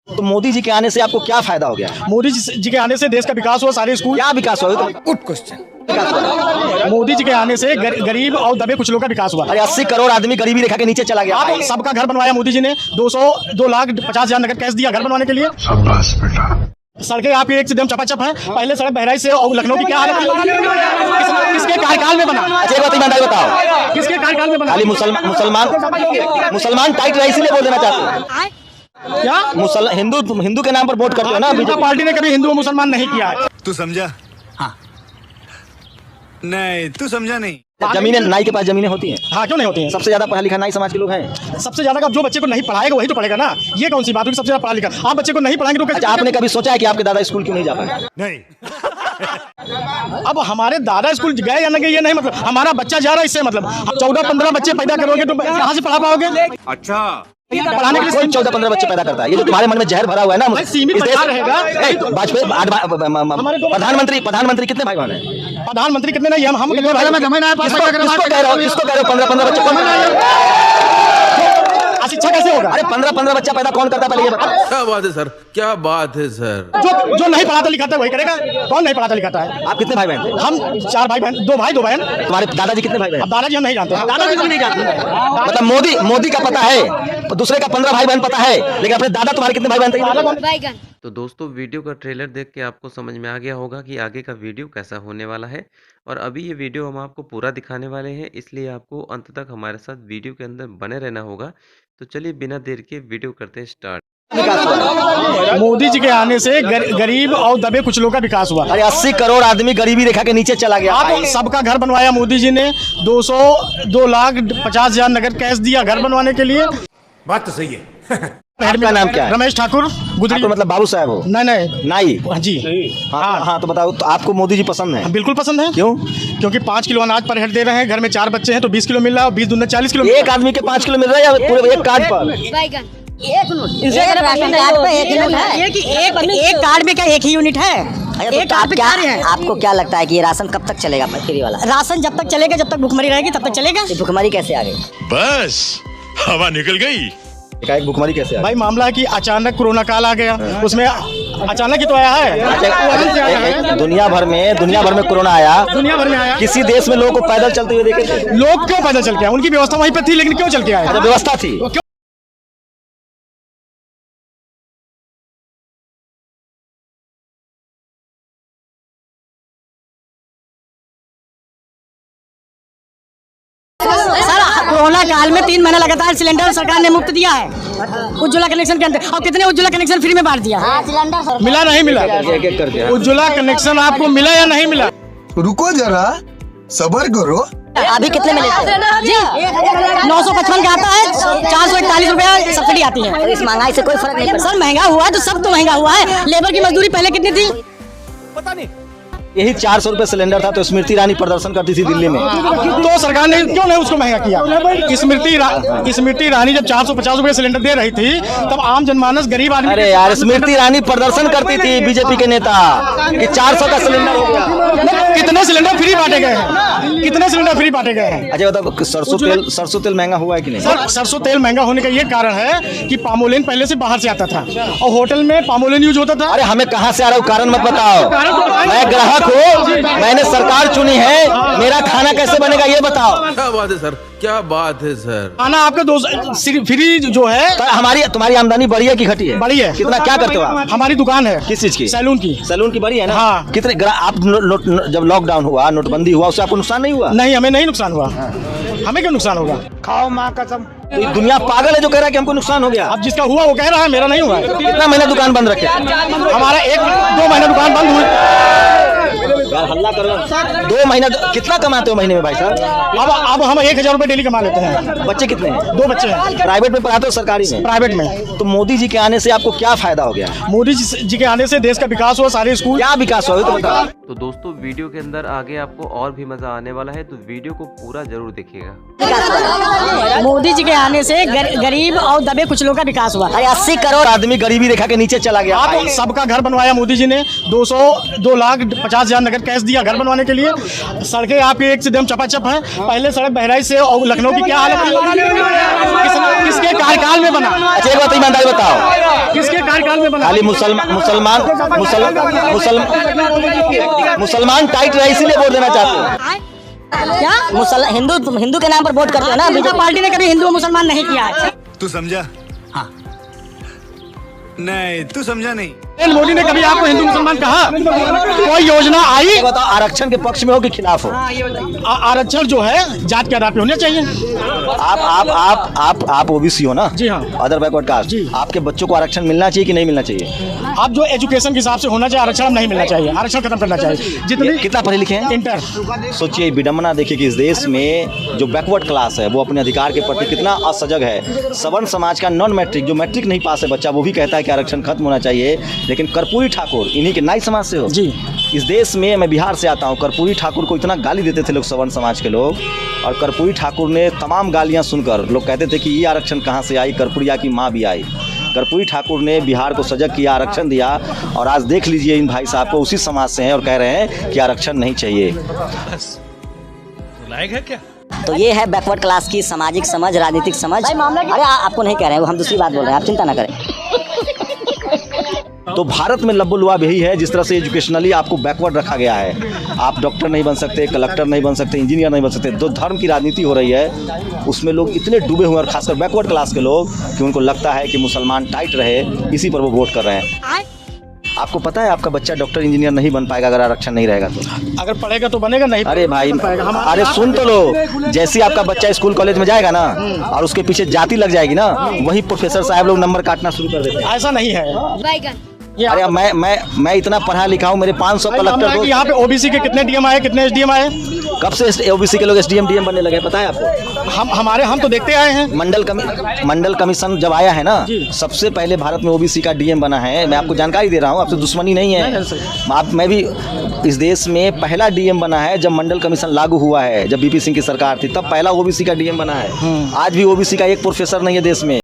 तो मोदी जी के आने से आपको क्या फायदा हो गया? मोदी जी के आने से देश का विकास हुआ, सारे स्कूल। क्या विकास हुआ? Good question. मोदी जी के आने से गरीब और दबे कुचलों का विकास हुआ। अरे 80 करोड़ आदमी गरीबी रेखा के नीचे चला गया। आप सबका घर बनवाया मोदी जी ने, 2,50,000 नगद कैश दिया घर बनवाने के लिए। शाबाश बेटा। सड़कें आपकी एक से एकदम चपाचप है। पहले सड़क बहराइच से और लखनऊ की क्या हालत थी? किसके कार्यकाल में बना? अच्छा एक बात ईमानदारी बताओ, किसके कार्यकाल में बना? खाली मुसलमान टाइट रहा इसीलिए बोल देना चाहते हैं क्या हिंदू के नाम पर वोट करते हो ना? बीजेपी पार्टी ने कभी हिंदू और मुसलमान नहीं किया है। तू समझा? हाँ। नहीं तू समझा नहीं। जमीनें नाई के पास जमीनें होती हैं। हाँ, क्यों नहीं होती हैं? सबसे ज्यादा पढ़ा लिखा नाई समाज के लोग हैं। सबसे ज्यादा जो बच्चे को नहीं पढ़ाएगा वही तो पढ़ेगा ना। ये कौन सी बात हुई? सबसे ज्यादा पढ़ा लिखा आप बच्चे को नहीं पढ़ाएंगे तो अच्छा, आपने कभी सोचा है कि आपके दादा स्कूल क्यों नहीं जा पाए? नहीं। अब हमारे दादा स्कूल गए या नहीं गए ये नहीं मतलब, हमारा बच्चा जा रहा है इससे मतलब। 14-15 बच्चे पैदा करोगे तो कहाँ से पढ़ा पाओगे? अच्छा, पढ़ाने के लिए 14-15 बच्चे पैदा करता है। ये जो तुम्हारे मन में जहर भरा हुआ है ना, सीमित रहेगा। वाजपेयी प्रधानमंत्री कितने भाई बहन हैं? प्रधानमंत्री कितने नहीं, हम कितने भाई? किसको कह रहे हो 15-15 बच्चे कौन? शिक्षा कैसे होगा? अरे 15-15 बच्चा पैदा कौन करता है पहले ये बताओ। क्या बात है सर, क्या बात है सर। जो नहीं पढ़ाता लिखाता है वही करेगा। कौन नहीं पढ़ाता लिखाता है? आप कितने भाई बहन थे? हम 4 भाई बहन, 2 भाई 2 बहन। तुम्हारे दादाजी कितने भाई बहन? अब दादाजी हम नहीं जानते। दादाजी को नहीं जानते मतलब मोदी का पता है, दूसरे का 15 भाई बहन पता है, लेकिन अपने दादा तुम्हारे कितने भाई बहन थे? तो दोस्तों वीडियो का ट्रेलर देख के आपको समझ में आ गया होगा कि आगे का वीडियो कैसा होने वाला है। और अभी ये वीडियो हम आपको पूरा दिखाने वाले हैं, इसलिए आपको अंत तक हमारे साथ वीडियो के अंदर बने रहना होगा। तो चलिए बिना देर के वीडियो करते हैं स्टार्ट। मोदी जी के आने से गरीब और दबे कुचलों का विकास हुआ। अरे 80 करोड़ आदमी गरीबी रेखा के नीचे चला गया। आप सबका घर बनवाया मोदी जी ने, 2,50,000 नगद कैश दिया घर बनवाने के लिए। बात तो सही है। आपका नाम क्या है? रमेश ठाकुर गुजरी। मतलब बाबू साहब हो? नहीं नाई जी। हाँ तो बताओ, तो आपको मोदी जी पसंद है? बिल्कुल पसंद है। क्यों? क्योंकि 5 किलो अनाज पर हेड दे रहे हैं। घर में 4 बच्चे हैं तो 20 किलो मिल रहा है और 20 दूनी 40 किलो। एक आदमी के 5 किलो मिल रहा है या पूरे एक कार्ड पर? एक कार्ड में क्या एक ही यूनिट है? एक कार्ड पे क्या है? आपको क्या लगता है कि ये राशन कब तक चलेगा? फ्री वाला राशन जब तक चलेगा, जब तक भुखमरी रहेगी तब तक चलेगा। भुखमरी कैसे आ गई? बस हवा निकल गई। एक भुखमरी कैसे आ गई? भाई मामला है कि अचानक कोरोना काल आ गया, उसमें अचानक ही तो आया है। दुनिया भर में कोरोना आया। दुनिया भर में आया। किसी देश में लोगों को पैदल चलते हुए देखे थे? लोग क्यों पैदल चल के आए? उनकी व्यवस्था वहीं पे थी, लेकिन क्यों चल के आए? व्यवस्था थी। सर कोरोना काल में 3 महीना लगातार सिलेंडर सरकार ने मुफ्त दिया है उज्ज्वला कनेक्शन के अंदर। और कितने उज्ज्वला कनेक्शन फ्री में बांट दिया? सिलेंडर मिला नहीं मिला? एक करके उज्ज्वला कनेक्शन आपको मिला या नहीं मिला? रुको जरा, सबर करो। अभी कितने मिले थे? जी 955 का आता है, 441 रुपया सब्सिडी आती है। इस महंगाई से कोई फर्क नहीं पड़ता। सर महंगा हुआ है तो सब तो महंगा हुआ है। लेबर की मजदूरी पहले कितनी थी? पता नहीं। यही 400 रुपए सिलेंडर था तो स्मृति ईरानी प्रदर्शन करती थी दिल्ली में। तो सरकार ने क्यों नहीं उसको महंगा किया? स्मृति ईरानी जब 450 रुपए सिलेंडर दे रही थी तब आम जनमानस गरीब आदमी। अरे यार, स्मृति ईरानी प्रदर्शन करती थी बीजेपी के नेता कि 400 का सिलेंडर हो गया। कितने सिलेंडर फ्री बांटे गए हैं? कितने सिलेंडर फ्री बांटे गए हैं? अच्छा बताओ, सरसों तेल महंगा हुआ है कि नहीं? सर सरसों तेल महंगा होने का ये कारण है कि पामोलिन पहले से बाहर से आता था और होटल में पामोलिन यूज होता था। अरे हमें कहाँ से आ रहा हूँ, कारण मत बताओ। मैं ग्राहक हूँ, मैंने सरकार चुनी है, मेरा खाना कैसे बनेगा ये बताओ। क्या बात है सर, क्या बात है सर। खाना आपका फ्री जो है। तुम्हारी आमदनी बढ़ी है कि घटी है? बढ़ी है। कितना क्या करते हो आप? हमारी दुकान है। किस चीज की? सैलून की। सैलून की बढ़ी है ना? हाँ। कितने आप जब लॉकडाउन हुआ, नोटबंदी हुआ, उससे आपको नुकसान नहीं हुआ? नहीं, हमें नहीं नुकसान हुआ। हमें क्यों नुकसान होगा? खाओ माँ कसम। तो दुनिया पागल है जो कह रहा है कि हमको नुकसान हो गया। अब जिसका हुआ वो कह रहा है, मेरा नहीं हुआ। कितना महीना दुकान बंद रखे? हमारा 1-2 महीना दुकान बंद हुई। यार हल्ला करो। 2 महीना कितना कमाते हो महीने में भाई साहब? अब हम 1000 रुपए डेली कमा लेते हैं। बच्चे कितने हैं? 2 बच्चे हैं। प्राइवेट में पढ़ाते हो सरकारी में? प्राइवेट में। तो मोदी जी के आने से आपको क्या फायदा हो गया? मोदी जी के आने से देश का विकास हुआ, सारे स्कूल। क्या विकास हुआ तो बताओ। तो दोस्तों वीडियो के अंदर आगे आपको और भी मजा आने वाला है, तो वीडियो को पूरा जरूर देखिएगा। मोदी जी के आने से गरीब और दबे कुचलों का विकास हुआ। अरे 80 करोड़ आदमी गरीबी रेखा के नीचे चला गया। आप सबका घर बनवाया मोदी जी ने, 2,50,000 नगद कैश दिया घर बनवाने के लिए। सड़कें आपकी एक से एकदम चपाचप है। पहले सड़क बहराइच से और लखनऊ की क्या हालत थी? किसके कार्यकाल में बना? अच्छा एक बात ईमानदारी बताओ, किसके कार्यकाल में बना? खाली मुसलमान टाइट रहे इसीलिए वोट देना चाहते हो? क्या हिंदू के नाम पर वोट करते हो ना? बीजेपी पार्टी ने कभी हिंदू और मुसलमान नहीं किया है। तू समझा? हाँ। नहीं, तू समझा नहीं। मोदी ने कभी आपको हिंदू मुसलमान कहा? कोई योजना आई? ये बताओ, आरक्षण के पक्ष में हो कि खिलाफ हो? आरक्षण जो है जात के आधार पे होना चाहिए। आप ओबीसी हो ना? जी हाँ। Other backward caste. आपके बच्चों को आरक्षण मिलना चाहिए कि नहीं मिलना चाहिए? आप जो एजुकेशन के हिसाब से होना चाहिए, आरक्षण नहीं मिलना चाहिए, आरक्षण खत्म करना चाहिए। जितने कितना पढ़े लिखे हैं? इंटर। सोचिए विडम्बना देखिए कि इस देश में जो बैकवर्ड क्लास है वो अपने अधिकार के प्रति कितना असजग है। सवर्ण समाज का नॉन मैट्रिक, जो मैट्रिक नहीं पास है बच्चा, वो भी कहता है कि आरक्षण खत्म होना चाहिए। लेकिन कर्पूरी ठाकुर, इन्हीं के नाई समाज से हो जी। इस देश में, मैं बिहार से आता हूँ, कर्पूरी ठाकुर को इतना गाली देते थे लोग, सवर्ण समाज के लोग, और कर्पूरी ठाकुर ने तमाम गालियाँ सुनकर लोग कहते थे कि ये आरक्षण कहाँ से आई, कर्पूरिया की माँ भी आई। कर्पूरी ठाकुर ने बिहार को सजग किया, आरक्षण दिया, और आज देख लीजिए इन भाई साहब को उसी समाज से हैं और कह रहे हैं कि आरक्षण नहीं चाहिए। लायक है क्या? तो ये है बैकवर्ड क्लास की सामाजिक समझ, राजनीतिक समझ। अरे आपको नहीं कह रहे हैं, हम दूसरी बात बोल रहे हैं, आप चिंता ना करें। तो भारत में लब्बो-लुआब यही है, जिस तरह से एजुकेशनली आपको बैकवर्ड रखा गया है। आप डॉक्टर नहीं बन सकते, कलेक्टर नहीं बन सकते, इंजीनियर नहीं बन सकते। जो धर्म की राजनीति हो रही है उसमें लोग इतने डूबे हुए हैं, और खासकर बैकवर्ड क्लास के लोग, कि उनको लगता है कि मुसलमान टाइट रहे, इसी पर वो वोट कर रहे हैं। आपको पता है आपका बच्चा डॉक्टर इंजीनियर नहीं बन पाएगा अगर आरक्षण नहीं रहेगा तो? अगर पढ़ेगा तो बनेगा, नहीं अरे भाई, अरे सुन तो लो, जैसे आपका बच्चा स्कूल कॉलेज में जाएगा ना और उसके पीछे जाति लग जाएगी ना, वही प्रोफेसर साहब लोग नंबर काटना शुरू कर देते हैं। ऐसा नहीं है। अरे मैं इतना पढ़ा लिखा हूँ, मेरे 500 कलेक्टर को। यहाँ पे ओबीसी के कितने डीएम आए, कितने एसडीएम आए? कब से ओबीसी के लोग एसडीएम डीएम बनने लगे, पता है आपको? हम तो देखते आए हैं। मंडल कमीशन जब आया है ना, सबसे पहले भारत में ओबीसी का डीएम बना है। मैं आपको जानकारी दे रहा हूँ, आपसे दुश्मनी नहीं है। मैं भी इस देश में पहला डीएम बना है जब मंडल कमीशन लागू हुआ है, जब बीपी सिंह की सरकार थी, तब पहला ओबीसी का डीएम बना है। आज भी ओबीसी का एक प्रोफेसर नहीं है देश में।